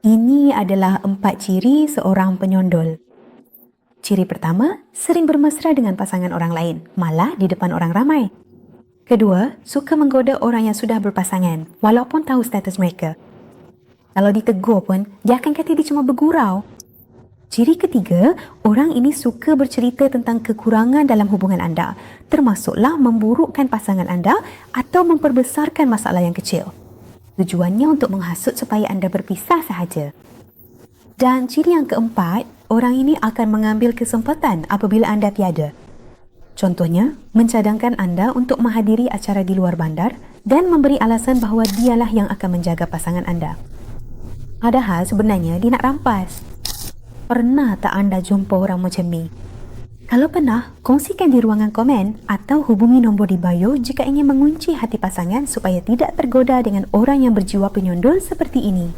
Ini adalah 4 ciri seorang penyondol. Ciri pertama, sering bermesra dengan pasangan orang lain, malah di depan orang ramai. Kedua, suka menggoda orang yang sudah berpasangan, walaupun tahu status mereka. Kalau ditegur pun, dia akan kata dia cuma bergurau. Ciri ketiga, orang ini suka bercerita tentang kekurangan dalam hubungan anda, termasuklah memburukkan pasangan anda atau memperbesarkan masalah yang kecil. Tujuannya untuk menghasut supaya anda berpisah sahaja. Dan ciri yang keempat, orang ini akan mengambil kesempatan apabila anda tiada. Contohnya, mencadangkan anda untuk menghadiri acara di luar bandar dan memberi alasan bahawa dialah yang akan menjaga pasangan anda. Padahal sebenarnya dia nak rampas. Pernah tak anda jumpa orang macam ni? Kalau pernah, kongsikan di ruangan komen atau hubungi nombor di bio jika ingin mengunci hati pasangan supaya tidak tergoda dengan orang yang berjiwa penyondol seperti ini.